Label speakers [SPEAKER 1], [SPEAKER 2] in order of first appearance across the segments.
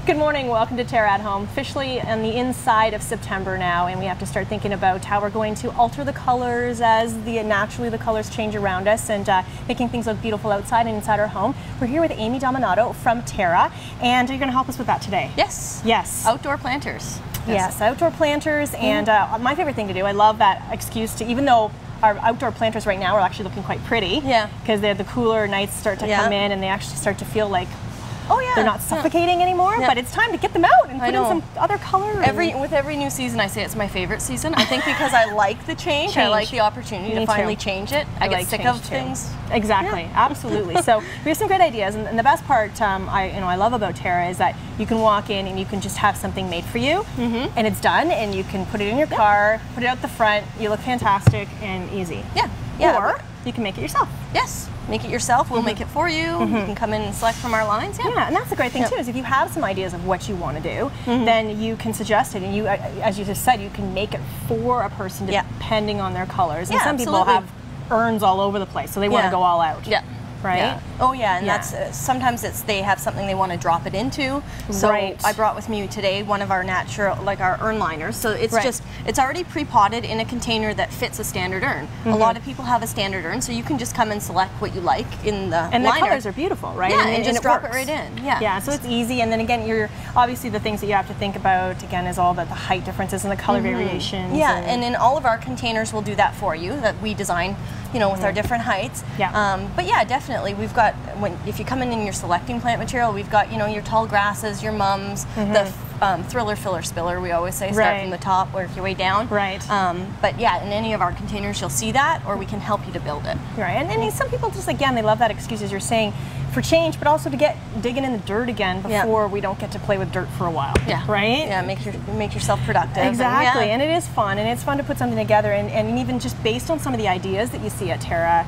[SPEAKER 1] Good morning, welcome to TERRA at Home. Officially on the inside of September now, and we have to start thinking about how we're going to alter the colors as naturally the colors change around us, and making things look beautiful outside and inside our home. We're here with Amii from TERRA, and you're going to help us with that today.
[SPEAKER 2] Yes.
[SPEAKER 1] Yes.
[SPEAKER 2] Outdoor planters.
[SPEAKER 1] Yes, outdoor planters, and my favorite thing to do, I love that excuse to, even though our outdoor planters right now are actually looking quite pretty, because the cooler nights start to come in and they actually start to feel like they're not suffocating anymore, but it's time to get them out and put in some other color.
[SPEAKER 2] With every new season, I say it's my favorite season. I think because I like the change. I like the opportunity to finally change it. I get sick of things.
[SPEAKER 1] Exactly, absolutely. So we have some great ideas, and the best part I love about TERRA is that you can walk in and you can just have something made for you, and it's done, and you can put it in your car, put it out the front. You look fantastic and easy. Or you can make it yourself.
[SPEAKER 2] Yes. Make it yourself. We'll make it for you. You can come in and select from our lines.
[SPEAKER 1] Yeah, and that's the great thing too, is if you have some ideas of what you want to do, then you can suggest it, and you, as you just said, you can make it for a person depending on their colors. And some people have urns all over the place, so they want to go all out. Right?
[SPEAKER 2] Yeah. Oh yeah, and that's sometimes they have something they want to drop it into. So I brought with me today one of our natural, like our urn liners. So it's it's already pre-potted in a container that fits a standard urn. A lot of people have a standard urn, so you can just come and select what you like in the liner.
[SPEAKER 1] And the colors are beautiful, right?
[SPEAKER 2] Yeah, and just drop it right in.
[SPEAKER 1] Yeah, so it's easy. And then again, you're obviously the things that you have to think about again is all the height differences and the color variations.
[SPEAKER 2] Yeah, and in all of our containers, we'll do that for you. That we design, with our different heights. But yeah, definitely, we've got, if you come in you're selecting plant material, we've got, your tall grasses, your mums, the thriller, filler, spiller, we always say, start from the top, work your way down. But yeah, in any of our containers, you'll see that, or we can help you to build it.
[SPEAKER 1] And some people just, again, they love that excuse, as you're saying, for change, but also to get digging in the dirt again before we don't get to play with dirt for a while. Right?
[SPEAKER 2] Yeah, make yourself productive.
[SPEAKER 1] Exactly, and it is fun, and it's fun to put something together, and even just based on some of the ideas that you see at TERRA,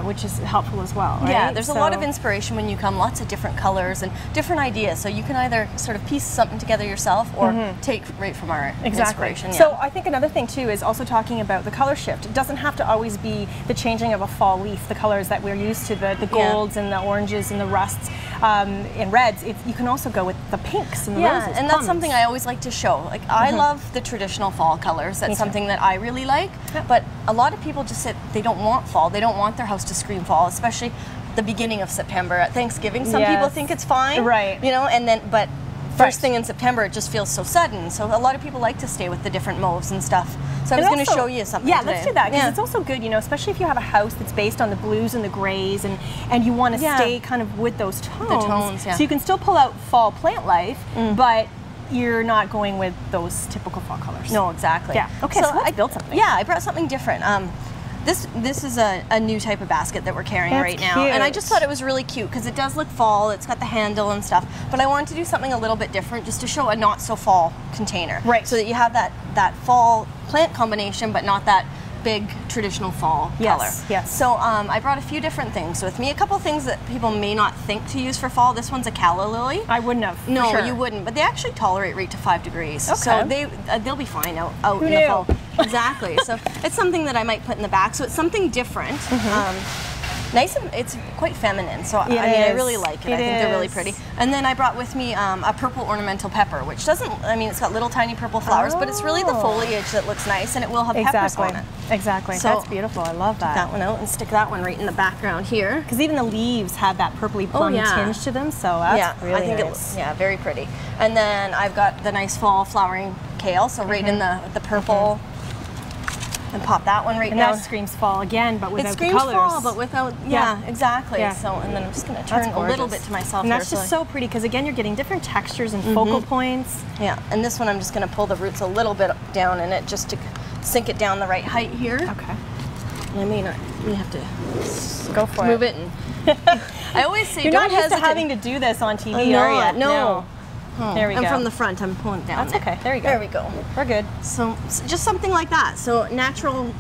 [SPEAKER 1] which is helpful as well. Right?
[SPEAKER 2] Yeah, there's a lot of inspiration when you come, lots of different colors and different ideas, so you can either sort of piece something together yourself or take right from our inspiration.
[SPEAKER 1] So I think another thing too is also talking about the color shift. It doesn't have to always be the changing of a fall leaf, the colors that we're used to, the golds and the oranges and the rusts and reds. You can also go with the pinks and the roses.
[SPEAKER 2] And that's something I always like to show. Like I love the traditional fall colors. That's something that I really like. But a lot of people just say they don't want fall. They don't want their house to scream fall, especially the beginning of September at Thanksgiving. Some people think it's fine, but first thing in September, it just feels so sudden. So a lot of people like to stay with the different mauves and stuff. So I was going to show you something today.
[SPEAKER 1] Let's do that, because it's also good, especially if you have a house that's based on the blues and the grays, and you want to stay kind of with those tones.
[SPEAKER 2] The tones,
[SPEAKER 1] So you can still pull out fall plant life, but you're not going with those typical fall colors.
[SPEAKER 2] No, exactly.
[SPEAKER 1] Yeah. Okay, so let's build something.
[SPEAKER 2] Yeah, I brought something different. This is a new type of basket that we're carrying right now, and I just thought it was really cute because it does look fall. It's got the handle and stuff, but I wanted to do something a little bit different, just to show a not so fall container, so that you have that fall plant combination, but not that big traditional fall color. So I brought a few different things with me. A couple things that people may not think to use for fall. This one's a calla lily.
[SPEAKER 1] I wouldn't have.
[SPEAKER 2] No, you wouldn't. But they actually tolerate right to 5 degrees. So they'll be fine out in the fall. Exactly. So it's something that I might put in the back. So it's something different. Nice, and it's quite feminine, so I really like it. I think they're really pretty. And then I brought with me a purple ornamental pepper, which doesn't, it's got little tiny purple flowers, but it's really the foliage that looks nice, and it will have peppers on it.
[SPEAKER 1] Exactly, so that's beautiful. I love that.
[SPEAKER 2] Take that one out and stick that one right in the background here.
[SPEAKER 1] Because even the leaves have that purpley plum tinge to them, so that's really nice.
[SPEAKER 2] It looks, very pretty. And then I've got the nice fall flowering kale, so right in the purple. And pop that one right down.
[SPEAKER 1] And that screams fall again, but without the colors.
[SPEAKER 2] It screams fall, but without, exactly. So, and then I'm just going to turn a little bit to myself
[SPEAKER 1] here. And that's just so pretty, because again, you're getting different textures and focal points.
[SPEAKER 2] Yeah, and this one I'm just going to pull the roots a little bit down in it, just to sink it down the right height here.
[SPEAKER 1] Okay.
[SPEAKER 2] I mean, we have to
[SPEAKER 1] go for
[SPEAKER 2] move it. And I always say,
[SPEAKER 1] you're
[SPEAKER 2] don't
[SPEAKER 1] not used
[SPEAKER 2] hesitate.
[SPEAKER 1] to having to do this on TV, are you?
[SPEAKER 2] No.
[SPEAKER 1] There we go.
[SPEAKER 2] And from the front, I'm pulling it down.
[SPEAKER 1] That's okay. There you go.
[SPEAKER 2] There we go.
[SPEAKER 1] We're good.
[SPEAKER 2] So just something like that. So natural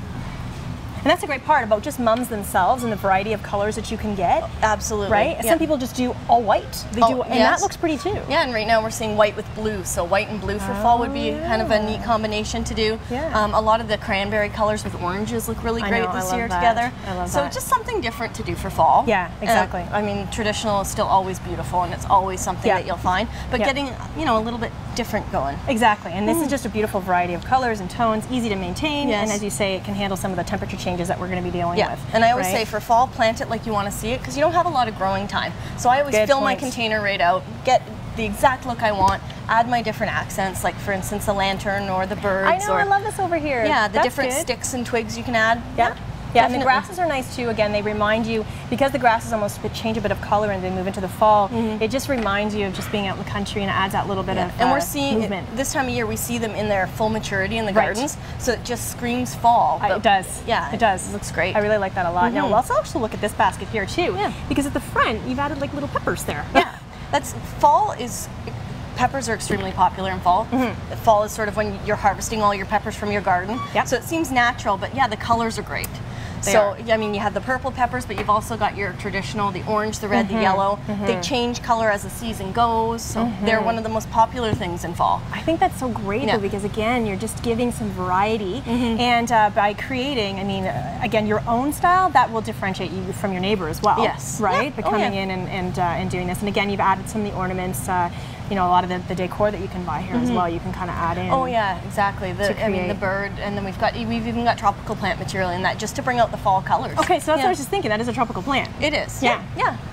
[SPEAKER 1] And that's a great part about just mums themselves and the variety of colors that you can get.
[SPEAKER 2] Absolutely.
[SPEAKER 1] Right?
[SPEAKER 2] Yeah.
[SPEAKER 1] Some people just do all white. They do, and that looks pretty too.
[SPEAKER 2] Yeah, and right now we're seeing white with blue. So white and blue for fall would be kind of a neat combination to do.
[SPEAKER 1] Yeah.
[SPEAKER 2] A lot of the cranberry colors with oranges look really great this year together.
[SPEAKER 1] I love
[SPEAKER 2] that. So just something different to do for fall.
[SPEAKER 1] Yeah, exactly.
[SPEAKER 2] I mean, traditional is still always beautiful, and it's always something that you'll find. But getting, you know, a little bit different going.
[SPEAKER 1] Exactly. And this is just a beautiful variety of colors and tones, easy to maintain. And as you say, it can handle some of the temperature changes that we're going to be dealing with.
[SPEAKER 2] And I always say for fall, plant it like you want to see it, because you don't have a lot of growing time. So I always fill my container right out, get the exact look I want, add my different accents, like for instance the lantern or the birds.
[SPEAKER 1] I know, I love this over here.
[SPEAKER 2] Yeah, the different sticks and twigs you can add.
[SPEAKER 1] Yeah, and the grasses are nice too. Again, they remind you, because the grasses almost change a bit of color and they move into the fall, it just reminds you of just being out in the country, and it adds that little bit of
[SPEAKER 2] and we're seeing
[SPEAKER 1] movement.
[SPEAKER 2] This time of year we see them in their full maturity in the gardens, so it just screams fall.
[SPEAKER 1] It does.
[SPEAKER 2] Yeah,
[SPEAKER 1] it does.
[SPEAKER 2] It looks great.
[SPEAKER 1] I really like that a lot. Now, let's also look at this basket here too, because at the front you've added like little peppers there.
[SPEAKER 2] Yeah, that's fall is. Peppers are extremely popular in fall. Fall is sort of when you're harvesting all your peppers from your garden. So it seems natural, but yeah, the colors are great. I mean, you have the purple peppers, but you've also got your traditional, the orange, the red, the yellow. They change color as the season goes, so they're one of the most popular things in fall.
[SPEAKER 1] I think that's so great though, because again, you're just giving some variety, and by creating, I mean, again, your own style, that will differentiate you from your neighbor as well. Yes. Right? By coming in and doing this. And again, you've added some of the ornaments, you know, a lot of the decor that you can buy here as well, you can kind of add in.
[SPEAKER 2] Oh yeah, exactly. I mean, the bird, and then we've even got tropical plant material in that, just to bring out the fall colors.
[SPEAKER 1] Okay, so that's what I was just thinking. That is a tropical plant.
[SPEAKER 2] It is.
[SPEAKER 1] Yeah.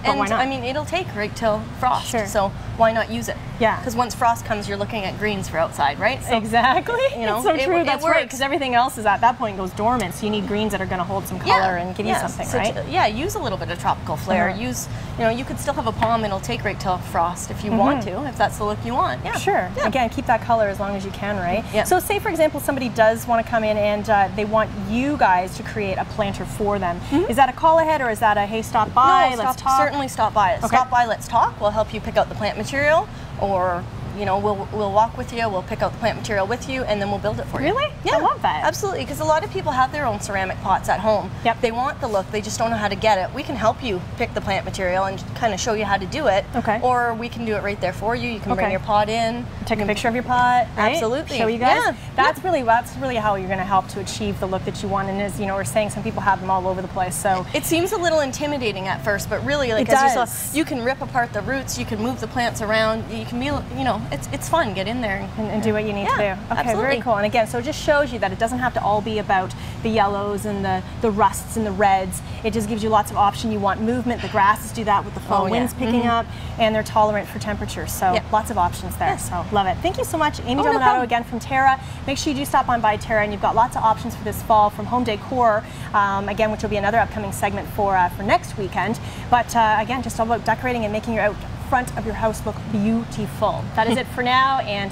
[SPEAKER 2] And
[SPEAKER 1] why not?
[SPEAKER 2] I mean, it'll take right till frost. So why not use it?
[SPEAKER 1] Yeah.
[SPEAKER 2] Because once frost comes, you're looking at greens for outside, right? So,
[SPEAKER 1] exactly.
[SPEAKER 2] You know,
[SPEAKER 1] it's so true. That's right. Because everything else is at that point goes dormant. So you need greens that are going to hold some color and give you something, right?
[SPEAKER 2] Use a little bit of tropical flair. Use, you know, you could still have a palm. It'll take right till frost if you want to, if that's the look you want. Yeah.
[SPEAKER 1] Sure. Again, keep that color as long as you can, right? Yeah. So say, for example, somebody does want to come in and they want you guys to create a planter for them. Is that a call ahead, or is that a, hey, stop by, let's talk?
[SPEAKER 2] Certainly stop by. Okay. Stop by, let's talk. We'll help you pick out the plant material, or you know, we'll walk with you, we'll pick out the plant material with you, and then we'll build it for you.
[SPEAKER 1] Really?
[SPEAKER 2] Yeah.
[SPEAKER 1] I love that.
[SPEAKER 2] Absolutely, because a lot of people have their own ceramic pots at home. They want the look, they just don't know how to get it. We can help you pick the plant material and kind of show you how to do it. Or we can do it right there for you. You can bring your pot in.
[SPEAKER 1] Take a picture of your pot, right?
[SPEAKER 2] Absolutely.
[SPEAKER 1] Show you guys. That's really how you're going to help to achieve the look that you want. And as you know, we're saying, some people have them all over the place. So
[SPEAKER 2] it seems a little intimidating at first, but really, like as you saw, you can rip apart the roots, you can move the plants around, you can be, you know, it's fun. Get in there
[SPEAKER 1] and do what you need to do. Okay,
[SPEAKER 2] absolutely.
[SPEAKER 1] Very cool. And again, so it just shows you that it doesn't have to all be about the yellows and the rusts and the reds. It just gives you lots of option. You want movement. The grasses do that with the fall winds picking up, and they're tolerant for temperature. So lots of options there. So love it. Thank you so much, Amy Dominato, again from TERRA. Make sure you do stop on by TERRA, and you've got lots of options for this fall, from home decor, again, which will be another upcoming segment for next weekend. But again, just all about decorating and making your front of your house look beautiful. That is it for now, and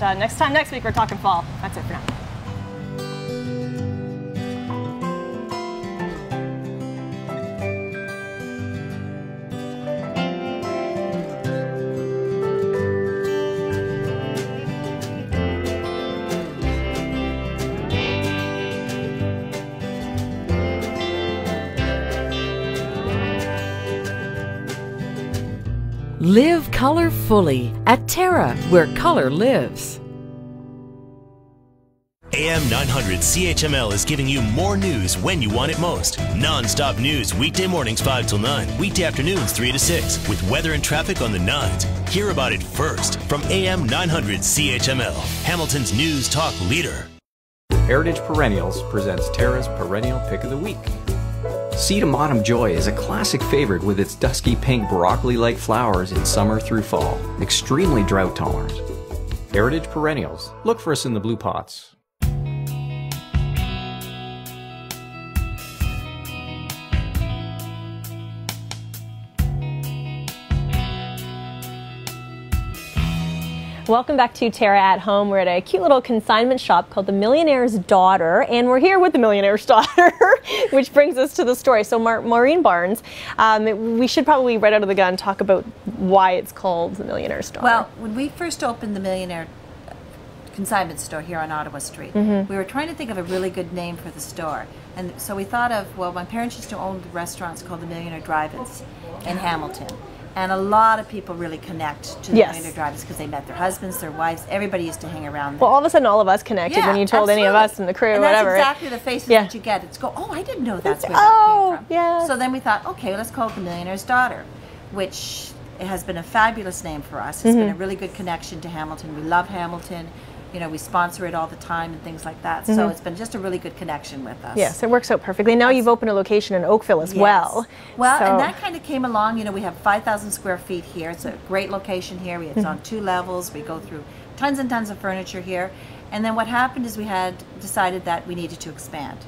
[SPEAKER 1] next week we're talking fall. That's it for now.
[SPEAKER 3] Live color fully at TERRA, where color lives.
[SPEAKER 4] AM 900 CHML is giving you more news when you want it most. Non-stop news weekday mornings 5 till 9, weekday afternoons 3 to 6, with weather and traffic on the 9s. Hear about it first from AM 900 CHML, Hamilton's news talk leader.
[SPEAKER 5] Heritage Perennials presents TERRA's Perennial Pick of the Week. Sedum Autumn Joy is a classic favorite with its dusky pink broccoli-like flowers in summer through fall, extremely drought tolerant. Heritage Perennials. Look for us in the blue pots.
[SPEAKER 1] Welcome back to TERRA at Home. We're at a cute little consignment shop called the Millionaire's Daughter, and we're here with the Millionaire's Daughter, which brings us to the story. So Maureen Barnes, we should probably, right out of the gun, talk about why it's called the Millionaire's Daughter.
[SPEAKER 6] Well, when we first opened the Millionaire consignment store here on Ottawa Street. We were trying to think of a really good name for the store. And so we thought of, well, my parents used to own restaurants called the Millionaire Drive-Ins in Hamilton. And a lot of people really connect to the Millionaire Drive-Ins because they met their husbands, their wives. Everybody used to hang around there.
[SPEAKER 1] Well, all of a sudden, all of us connected when you told any of us in the crew,
[SPEAKER 6] and
[SPEAKER 1] whatever.
[SPEAKER 6] That's exactly the faces that you get. It's oh, I didn't know that's where that came from. So then we thought, okay, let's call it the Millionaire's Daughter, which has been a fabulous name for us. It's been a really good connection to Hamilton. We love Hamilton. You know, we sponsor it all the time and things like that. So it's been just a really good connection with us. Yes,
[SPEAKER 1] it works out perfectly. Now you've opened a location in Oakville as well.
[SPEAKER 6] Well, and that kind of came along. You know, we have 5,000 square feet here. It's a great location here. It's on 2 levels. We go through tons and tons of furniture here. And then what happened is we had decided that we needed to expand.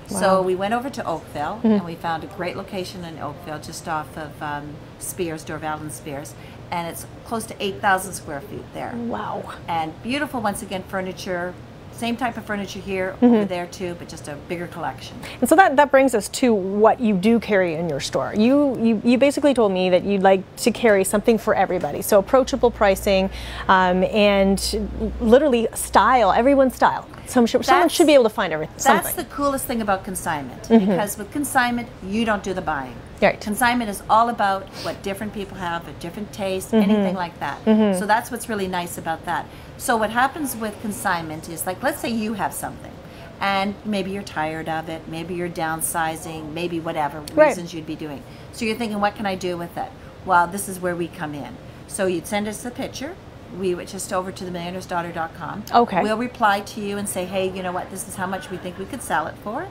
[SPEAKER 6] So we went over to Oakville and we found a great location in Oakville just off of Spears, Dorval and Spears. And it's close to 8,000 square feet there.
[SPEAKER 1] Wow.
[SPEAKER 6] And beautiful, once again, furniture. Same type of furniture here, over there too, but just a bigger collection.
[SPEAKER 1] And so that brings us to what you do carry in your store. You basically told me that you'd like to carry something for everybody. So approachable pricing and literally style, everyone's style. Someone should be able to find everything.
[SPEAKER 6] That's the coolest thing about consignment, because with consignment, you don't do the buying.
[SPEAKER 1] Right.
[SPEAKER 6] Consignment is all about what different people have, a different taste, anything like that. So that's what's really nice about that. So what happens with consignment is, like, let's say you have something and maybe you're tired of it, maybe you're downsizing, maybe whatever reasons you'd be doing. So you're thinking, what can I do with it? Well, this is where we come in. So you'd send us the picture. We would just over to themillionairesdaughter.com.
[SPEAKER 1] Okay.
[SPEAKER 6] We'll reply to you and say, hey, you know what, this is how much we think we could sell it for.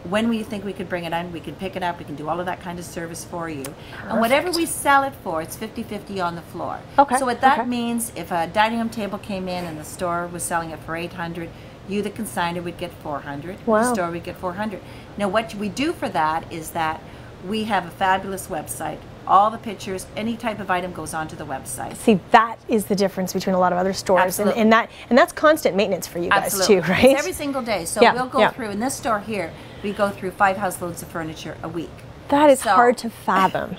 [SPEAKER 6] When we think we could bring it in, we can pick it up, we can do all of that kind of service for you. Perfect. And whatever we sell it for, it's 50-50 on the floor. Okay. So what that means, if a dining room table came in and the store was selling it for $800, you, the consignor, would get $400. Wow. The store would get $400. Now what we do for that is that we have a fabulous website. All the pictures, any type of item goes onto the website.
[SPEAKER 1] See, that is the difference between a lot of other stores, and that's constant maintenance for you guys too, right?
[SPEAKER 6] It's every single day. So we'll go through, in this store here, we go through 5 houseloads of furniture a week.
[SPEAKER 1] That is hard to fathom.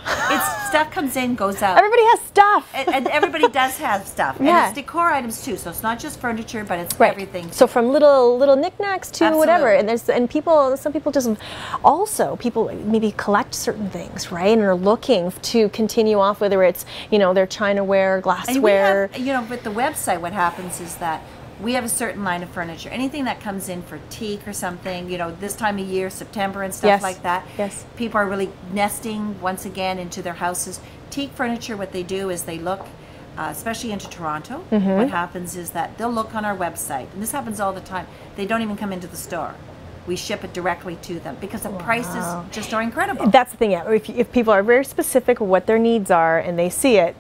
[SPEAKER 6] Stuff comes in, goes out.
[SPEAKER 1] Everybody has stuff.
[SPEAKER 6] And everybody does have stuff. And it's decor items too. So it's not just furniture, but it's everything too.
[SPEAKER 1] So from little knickknacks to whatever. And some people just also maybe collect certain things, right? And are looking to continue off, whether it's, you know, their chinaware, glassware.
[SPEAKER 6] And we have, you know, with the website, what happens is that we have a certain line of furniture. Anything that comes in for teak or something, you know, this time of year, September and stuff like that. Yes. People are really nesting once again into their houses. Teak furniture, what they do is they look, especially into Toronto, what happens is that they'll look on our website, and this happens all the time. They don't even come into the store. We ship it directly to them because the prices just are incredible.
[SPEAKER 1] That's the thing, yeah. If people are very specific of what their needs are and they see it,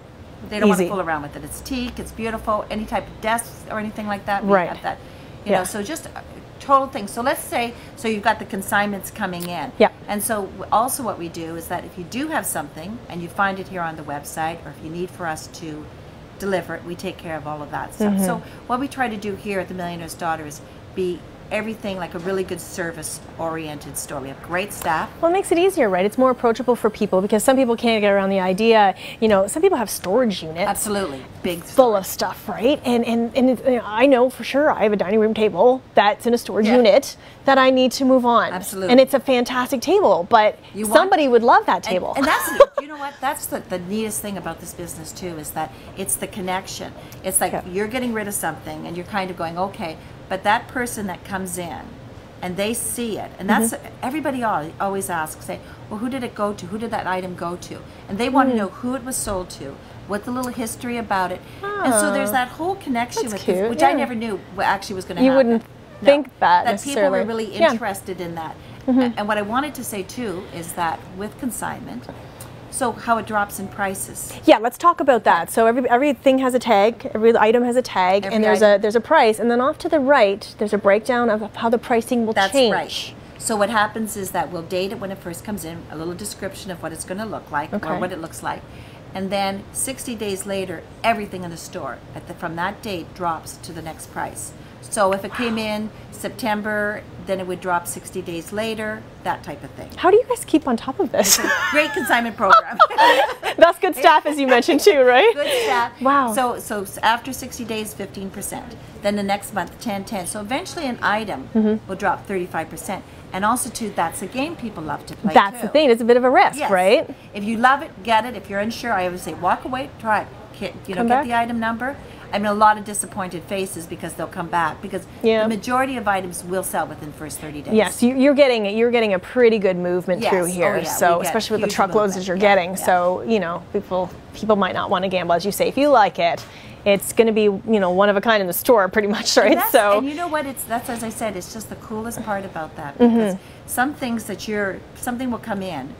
[SPEAKER 6] they don't want to fool around with it. It's teak, it's beautiful, any type of desks or anything like that, we have that. You know, so just a total thing. So let's say, so you've got the consignments coming in. Yeah. And so also what we do is that if you do have something and you find it here on the website, or if you need for us to deliver it, we take care of all of that stuff. So what we try to do here at the Millionaire's Daughter is be everything like a really good service-oriented store. We have great staff.
[SPEAKER 1] Well, it makes it easier, right? It's more approachable for people because some people can't get around the idea. You know, some people have storage units.
[SPEAKER 6] Absolutely, big
[SPEAKER 1] full of stuff, right? And I know for sure I have a dining room table that's in a storage unit that I need to move on.
[SPEAKER 6] Absolutely.
[SPEAKER 1] And it's a fantastic table, but somebody would love that table.
[SPEAKER 6] And that's, you know what, that's the neatest thing about this business too, is that it's the connection. It's like you're getting rid of something and you're kind of going, okay, but that person that comes in and they see it, and that's everybody always asks, say, well, who did it go to? Who did that item go to? And they want to know who it was sold to, what the little history about it. And so there's that whole connection with this, which I never knew actually was going to happen.
[SPEAKER 1] You wouldn't think that
[SPEAKER 6] people were really interested in that. And what I wanted to say too is that with consignment, so how it drops in prices.
[SPEAKER 1] Yeah, let's talk about that. So everything has a tag, every item has a tag, and there's a price, and then off to the right, there's a breakdown of how the pricing will change.
[SPEAKER 6] That's right. So what happens is that we'll date it when it first comes in, a little description of what it's going to look like, or what it looks like. And then 60 days later, everything in the store from that date drops to the next price. So if it came in September, then it would drop 60 days later, that type of thing.
[SPEAKER 1] How do you guys keep on top of this?
[SPEAKER 6] Great consignment program.
[SPEAKER 1] That's good staff, as you mentioned too, right?
[SPEAKER 6] Good staff.
[SPEAKER 1] Wow.
[SPEAKER 6] So after 60 days, 15%. Then the next month, 10. So eventually an item will drop 35%. And also too, that's a game people love to play.
[SPEAKER 1] That's the thing. It's a bit of a risk,
[SPEAKER 6] yes.
[SPEAKER 1] right?
[SPEAKER 6] If you love it, get it. If you're unsure, I always say walk away, try it. Get the item number. I mean, a lot of disappointed faces because they'll come back because the majority of items will sell within the first 30 days.
[SPEAKER 1] Yes, you're getting a pretty good movement through here. So especially with the truckloads that you're getting. So people might not want to gamble, as you say. If you like it, it's going to be one of a kind in the store, pretty much, right?
[SPEAKER 6] And you know what? That's as I said. It's just the coolest part about that because some things something will come in.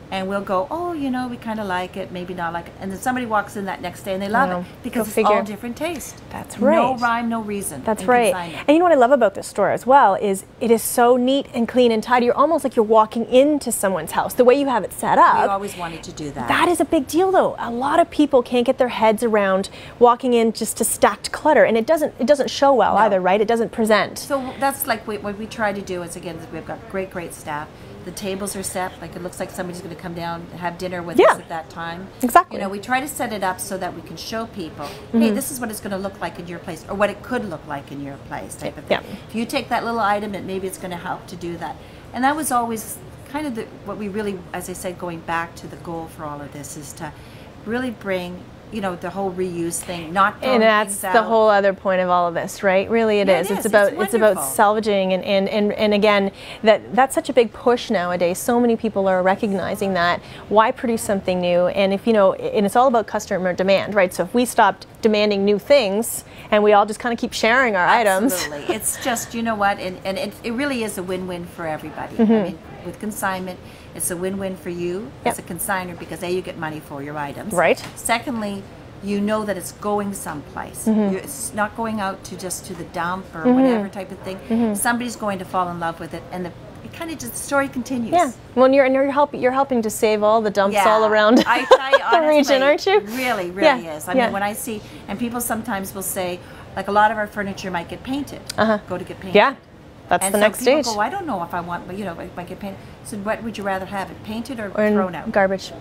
[SPEAKER 6] And we'll go, oh, we kind of like it, maybe not like it. And then somebody walks in that next day and they love it because it's all different taste.
[SPEAKER 1] That's right.
[SPEAKER 6] No rhyme, no reason.
[SPEAKER 1] That's right. And you know what I love about this store as well is it is so neat and clean and tidy. You're almost like you're walking into someone's house. The way you have it set up.
[SPEAKER 6] We always wanted to do that.
[SPEAKER 1] That is a big deal, though. A lot of people can't get their heads around walking in just to stacked clutter, and it doesn't show well either, right? It doesn't present.
[SPEAKER 6] So that's like what we try to do is, again, we've got great staff. The tables are set, like it looks like somebody's going to come down and have dinner with us at that time.
[SPEAKER 1] Exactly.
[SPEAKER 6] We try to set it up so that we can show people, hey, this is what it's going to look like in your place, or what it could look like in your place, type of thing. If you take that little item, maybe it's going to help to do that. And that was always kind of what we really, as I said, going back to the goal for all of this is to really bring the whole reuse thing, not throwing things out.
[SPEAKER 1] The whole other point of all of this, right? Really, it is. It's about salvaging, and again, that's such a big push nowadays. So many people are recognizing that. Why produce something new? And if and it's all about customer demand, right? So if we stopped demanding new things and we all just kind of keep sharing our items,
[SPEAKER 6] absolutely, it's just and it really is a win-win for everybody. I mean, with consignment, it's a win-win for you as a consignor because you get money for your items. Right. Secondly, you know that it's going someplace. It's not going out to the dump or whatever type of thing. Somebody's going to fall in love with it, and the story continues. Yeah. Well, you're helping to save all the dumps all around I tell you, honestly, the region, aren't you? Really is. I mean, when I see, and people sometimes will say, like a lot of our furniture might get painted. Go to get painted. Yeah. That's the next stage. Go, I don't know if I want, if I might get painted. So what would you rather have, it painted or thrown out? Garbage.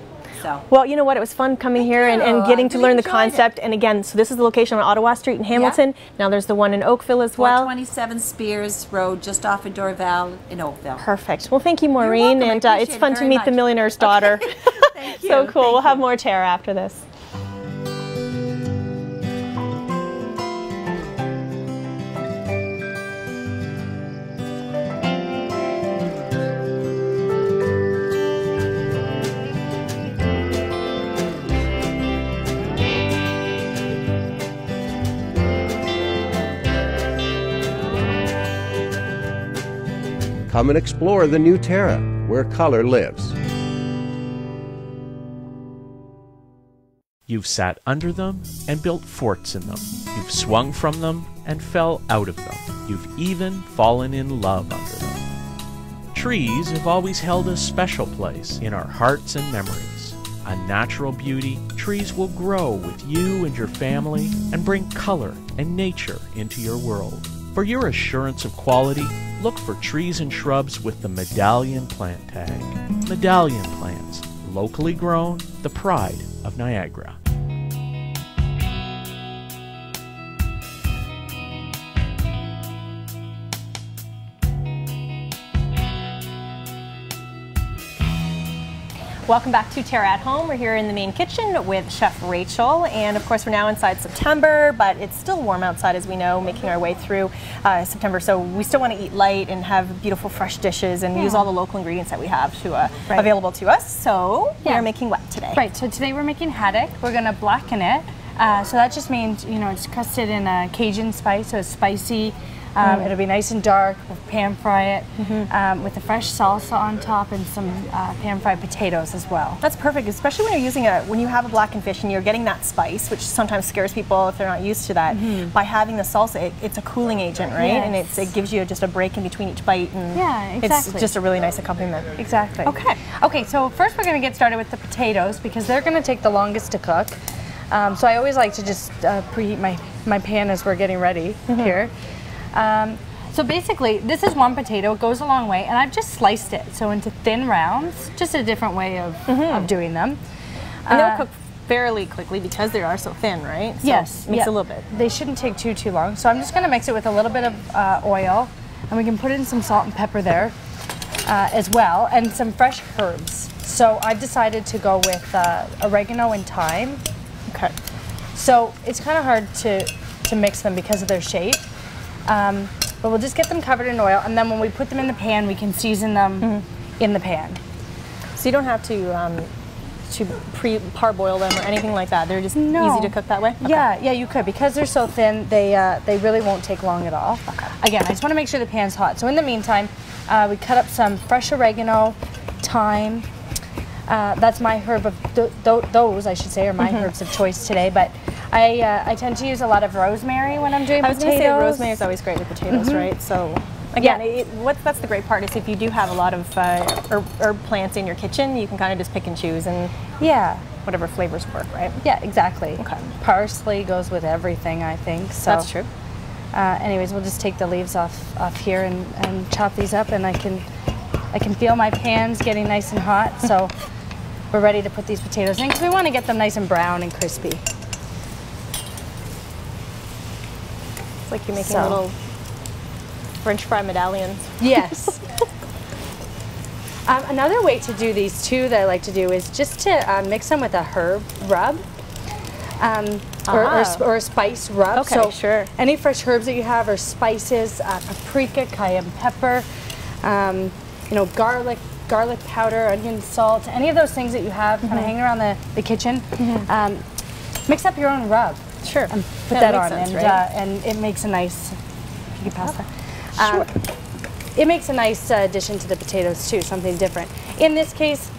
[SPEAKER 6] So. Well, you know what? It was fun coming here and getting to learn the concept. And again, so this is the location on Ottawa Street in Hamilton. Now there's the one in Oakville as well. 427 Spears Road, just off of Dorval in Oakville. Perfect. Well, thank you, Maureen. And it's fun to meet the Millionaire's daughter. Thank you. So cool. We'll have more Terra after this.
[SPEAKER 7] Come and explore the new Terra, where color lives.
[SPEAKER 8] You've sat under them and built forts in them. You've swung from them and fell out of them. You've even fallen in love under them. Trees have always held a special place in our hearts and memories. A natural beauty, trees will grow with you and your family and bring color and nature into your world. For your assurance of quality, look for trees and shrubs with the Medallion plant tag. Medallion plants, locally grown, the pride of Niagara.
[SPEAKER 1] Welcome back to Terra at Home. We're here in the main kitchen with Chef Rachel, and of course we're now inside September, but it's still warm outside, as we know, making our way through September. So we still want to eat light and have beautiful fresh dishes and use all the local ingredients that we have available to us. So we are making what today?
[SPEAKER 9] Right, so today we're making haddock. We're going to blacken it. So that just means, it's crusted in a Cajun spice, so it's spicy. It'll be nice and dark. We'll pan fry it with a fresh salsa on top and some pan fried potatoes as well. That's perfect, especially when you're using when you have a blackened fish and you're getting that spice, which sometimes scares people if they're not used to that. By having the salsa, it's a cooling agent, right? Yes. And it gives you just a break in between each bite, and it's just a really nice accompaniment. Exactly. Okay, so first we're going to get started with the potatoes because they're going to take the longest to cook. So I always like to just preheat my pan as we're getting ready here. So basically, this is one potato. It goes a long way, and I've just sliced it so into thin rounds. Just a different way of doing them.
[SPEAKER 1] And they'll cook fairly quickly because they are so thin, right? So
[SPEAKER 9] yes.
[SPEAKER 1] Mix a little bit.
[SPEAKER 9] They shouldn't take too long. So I'm just going to mix it with a little bit of oil, and we can put in some salt and pepper there as well, and some fresh herbs. So I've decided to go with oregano and thyme.
[SPEAKER 1] Okay.
[SPEAKER 9] So it's kind of hard to mix them because of their shape. But we'll just get them covered in oil, and then when we put them in the pan, we can season them in the pan.
[SPEAKER 1] So you don't have to pre-parboil them or anything like that. They're just easy to cook that way? Okay.
[SPEAKER 9] Yeah, you could. Because they're so thin, they really won't take long at all.
[SPEAKER 1] Okay.
[SPEAKER 9] Again, I just want to make sure the pan's hot. So in the meantime, we cut up some fresh oregano, thyme. That's my herb of, those I should say, are my herbs of choice today. But I tend to use a lot of rosemary when I'm doing potatoes.
[SPEAKER 1] I was going to say rosemary is always great with potatoes, right? So again, that's the great part is if you do have a lot of herb plants in your kitchen, you can kind of just pick and choose and whatever flavors work, right?
[SPEAKER 9] Yeah, exactly.
[SPEAKER 1] Okay.
[SPEAKER 9] Parsley goes with everything, I think. So
[SPEAKER 1] that's true.
[SPEAKER 9] Anyways, we'll just take the leaves off here and chop these up, and I can feel my pans getting nice and hot. So we're ready to put these potatoes in because we want to get them nice and brown and crispy.
[SPEAKER 1] It's like you're making little French fry medallions. Yes.
[SPEAKER 9] Another way to do these too that I like to do is just to mix them with a herb rub or a spice rub.
[SPEAKER 1] Okay,
[SPEAKER 9] so
[SPEAKER 1] sure.
[SPEAKER 9] Any fresh herbs that you have or spices, paprika, cayenne pepper, garlic powder, onion, salt, any of those things that you have kind of hanging around the kitchen. Mix up your own rub.
[SPEAKER 1] Sure.
[SPEAKER 9] And put that on,
[SPEAKER 1] sense,
[SPEAKER 9] and it makes a nice. You can pass that.
[SPEAKER 1] Sure.
[SPEAKER 9] It makes a nice addition to the potatoes too, something different. In this case,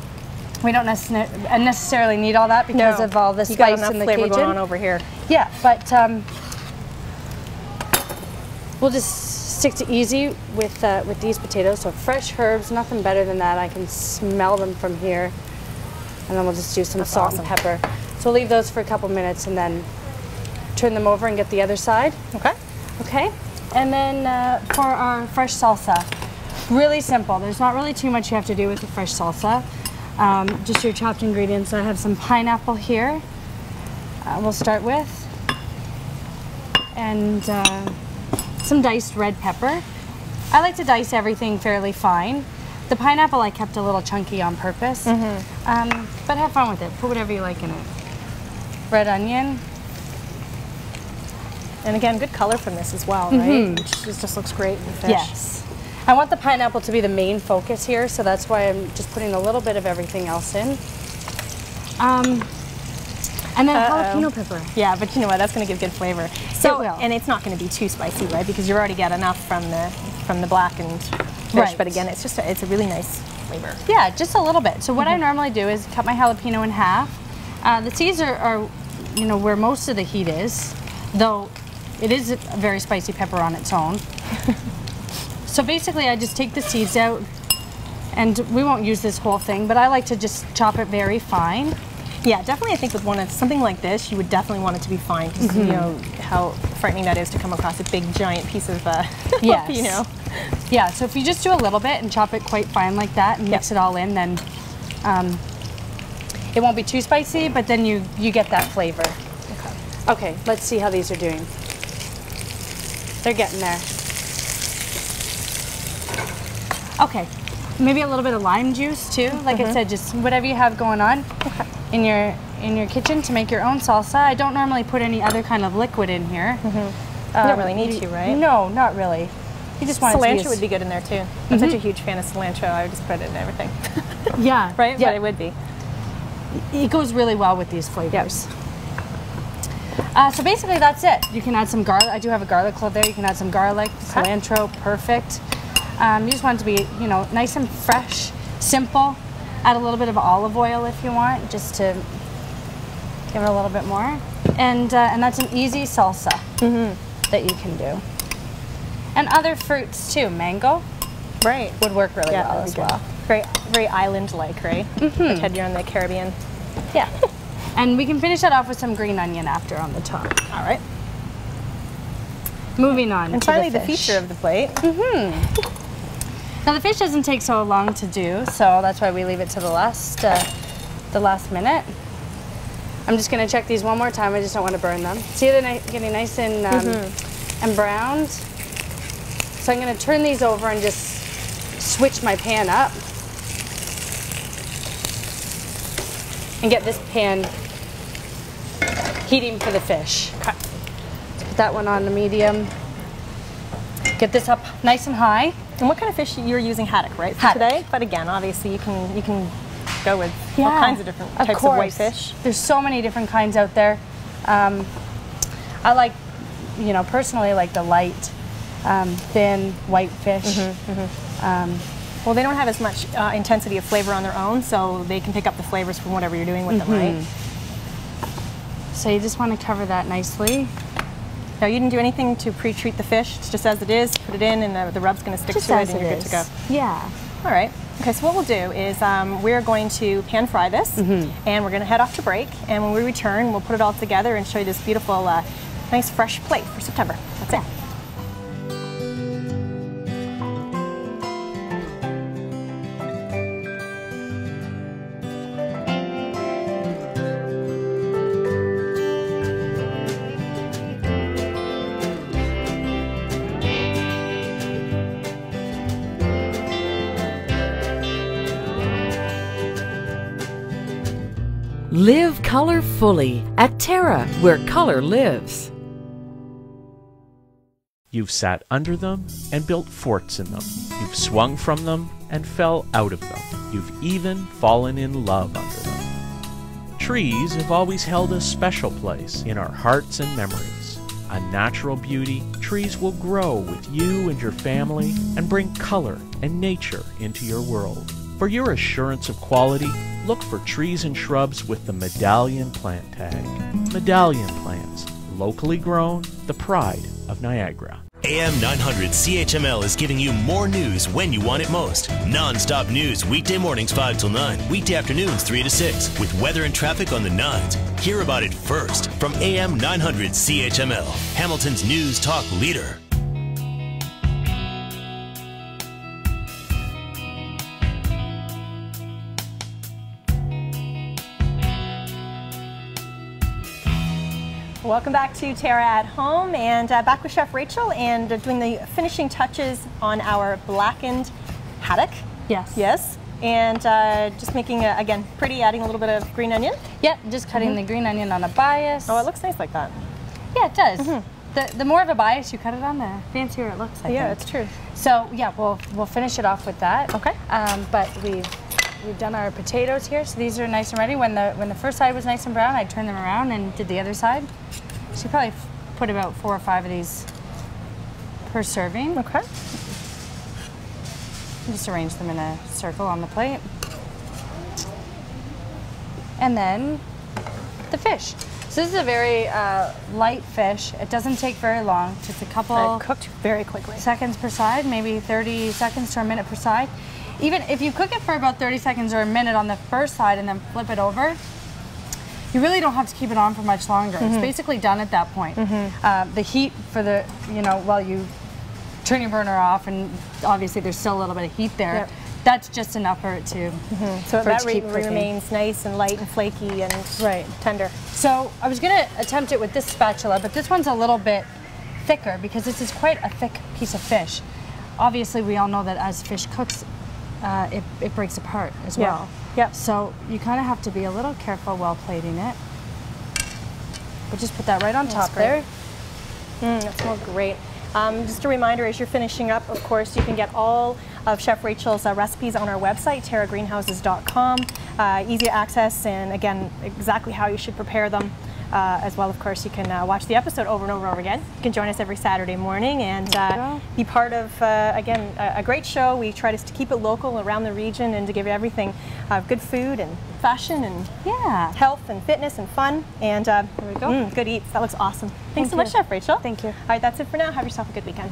[SPEAKER 9] we don't necessarily need all that because of all the spice in the
[SPEAKER 1] flavor
[SPEAKER 9] Cajun.
[SPEAKER 1] going on over here.
[SPEAKER 9] Yeah, but we'll just stick to easy with these potatoes. So fresh herbs, nothing better than that. I can smell them from here, and then we'll just do some salt and pepper. So we'll leave those for a couple minutes and then turn them over and get the other side.
[SPEAKER 1] Okay.
[SPEAKER 9] Okay. And then for our fresh salsa, really simple. There's not really too much you have to do with the fresh salsa. Just your chopped ingredients. I have some pineapple here. We'll start with, and some diced red pepper. I like to dice everything fairly fine. The pineapple I kept a little chunky on purpose, but have fun with it. Put whatever you like in it. Red onion.
[SPEAKER 1] And again, good color from this as well, right? Which just looks great in fish.
[SPEAKER 9] Yes. I want the pineapple to be the main focus here, so that's why I'm just putting a little bit of everything else in. And then jalapeno pepper.
[SPEAKER 1] Yeah, but you know what? That's going to give good flavor. So, and it's not going to be too spicy, right? Because you already get enough from the blackened fish. Right. But again, it's a really nice flavor.
[SPEAKER 9] Yeah, just a little bit. So what I normally do is cut my jalapeno in half. The seeds are where most of the heat is, though. It is a very spicy pepper on its own. So basically I just take the seeds out, and we won't use this whole thing, but I like to just chop it very fine.
[SPEAKER 1] Yeah, definitely I think with something like this, you would definitely want it to be fine, because you know how frightening that is to come across a big giant piece of,
[SPEAKER 9] yes. Yeah, so if you just do a little bit and chop it quite fine like that and mix it all in, then it won't be too spicy, but then you get that flavor. Okay, let's see how these are doing. They're getting there. Okay, maybe a little bit of lime juice too. Like I said, just whatever you have going on in your kitchen to make your own salsa. I don't normally put any other kind of liquid in here.
[SPEAKER 1] You don't really need to, right?
[SPEAKER 9] No, not really. You just want
[SPEAKER 1] cilantro would be good in there too. I'm such a huge fan of cilantro. I would just put it in everything.
[SPEAKER 9] Yeah,
[SPEAKER 1] right.
[SPEAKER 9] Yeah.
[SPEAKER 1] But it would be.
[SPEAKER 9] It goes really well with these flavors. So basically that's it. You can add some garlic. I do have a garlic clove there. You can add some garlic, cilantro, perfect. You just want it to be, nice and fresh, simple. Add a little bit of olive oil if you want, just to give it a little bit more. And that's an easy salsa that you can do. And other fruits too, mango.
[SPEAKER 1] Right.
[SPEAKER 9] Would work really well as well.
[SPEAKER 1] Very, very island-like, right? Pretend you're in the Caribbean.
[SPEAKER 9] Yeah. And we can finish that off with some green onion after on the top.
[SPEAKER 1] All right.
[SPEAKER 9] moving on.
[SPEAKER 1] And
[SPEAKER 9] to
[SPEAKER 1] finally, the
[SPEAKER 9] fish.
[SPEAKER 1] feature of the plate.
[SPEAKER 9] Now the fish doesn't take so long to do, so that's why we leave it to the last minute. I'm just going to check these one more time. I just don't want to burn them. See, they're getting nice and browned. So I'm going to turn these over and just switch my pan up and get this pan heating for the fish. Okay. Let's put that one on the medium. Get this up nice and high.
[SPEAKER 1] And what kind of fish you're using? Haddock, right?
[SPEAKER 9] Haddock.
[SPEAKER 1] Today, but again, obviously you can go with all kinds of different types of white fish.
[SPEAKER 9] There's so many different kinds out there. I like, personally like the light, thin white fish.
[SPEAKER 1] Well, they don't have as much intensity of flavor on their own, so they can pick up the flavors from whatever you're doing with them, right?
[SPEAKER 9] So you just want to cover that nicely.
[SPEAKER 1] Now, you didn't do anything to pre-treat the fish. It's just as it is. Put it in, and the rub's going to stick
[SPEAKER 9] Just
[SPEAKER 1] to it,
[SPEAKER 9] as
[SPEAKER 1] and
[SPEAKER 9] it
[SPEAKER 1] you're good to go.
[SPEAKER 9] is. Yeah.
[SPEAKER 1] All right. Okay, so what we'll do is we're going to pan fry this, and we're going to head off to break. And when we return, we'll put it all together and show you this beautiful, nice fresh plate for September. That's it.
[SPEAKER 3] Live color fully at TERRA, where color lives.
[SPEAKER 8] You've sat under them and built forts in them. You've swung from them and fell out of them. You've even fallen in love under them. Trees have always held a special place in our hearts and memories. A natural beauty, trees will grow with you and your family and bring color and nature into your world. For your assurance of quality, look for trees and shrubs with the Medallion plant tag. Medallion plants, locally grown, the pride of Niagara.
[SPEAKER 4] AM 900 CHML is giving you more news when you want it most. Non-stop news weekday mornings 5 till 9, weekday afternoons 3 to 6, with weather and traffic on the 9s. Hear about it first from AM 900 CHML, Hamilton's news talk leader.
[SPEAKER 1] Welcome back to TERRA at Home, and back with Chef Rachel and doing the finishing touches on our blackened haddock.
[SPEAKER 9] Yes.
[SPEAKER 1] Yes. And just making, again, pretty, adding a little bit of green onion.
[SPEAKER 9] Yep, just cutting the green onion on a bias.
[SPEAKER 1] Oh, it looks nice like that.
[SPEAKER 9] Yeah, it does. The more of a bias you cut it on, the fancier it looks, I think.
[SPEAKER 1] Yeah, it's true.
[SPEAKER 9] So, yeah, we'll finish it off with that.
[SPEAKER 1] Okay.
[SPEAKER 9] But we've done our potatoes here, so these are nice and ready. When the first side was nice and brown, I turned them around and did the other side. So you probably put about 4 or 5 of these per serving.
[SPEAKER 1] Okay.
[SPEAKER 9] Just arrange them in a circle on the plate. And then the fish. So this is a very light fish. It doesn't take very long, just a couple
[SPEAKER 1] cooked very quickly.
[SPEAKER 9] Seconds per side, maybe 30 seconds to a minute per side. Even if you cook it for about 30 seconds or a minute on the first side and then flip it over, you really don't have to keep it on for much longer. It's basically done at that point. The heat for the, while you turn your burner off, and obviously there's still a little bit of heat there,
[SPEAKER 1] yep.
[SPEAKER 9] That's just enough for it to
[SPEAKER 1] So that remains nice and light and flaky and tender.
[SPEAKER 9] So I was gonna attempt it with this spatula, but this one's a little bit thicker because this is quite a thick piece of fish. Obviously we all know that as fish cooks, it breaks apart as well.
[SPEAKER 1] Yep.
[SPEAKER 9] So you kind of have to be a little careful while plating it. But just put that right on top there.
[SPEAKER 1] That smells great. Just a reminder, as you're finishing up, of course, you can get all of Chef Rachel's recipes on our website, terragreenhouses.com. Easy to access, and again, exactly how you should prepare them. As well, of course, you can watch the episode over and over and over again. You can join us every Saturday morning and be part of, again, a great show. We try to keep it local around the region and to give you everything, good food and fashion and health and fitness and fun. And there we go. Good eats. That looks awesome. Thanks so much, Chef Rachel.
[SPEAKER 9] Thank you.
[SPEAKER 1] All right, that's it for now. Have yourself a good weekend.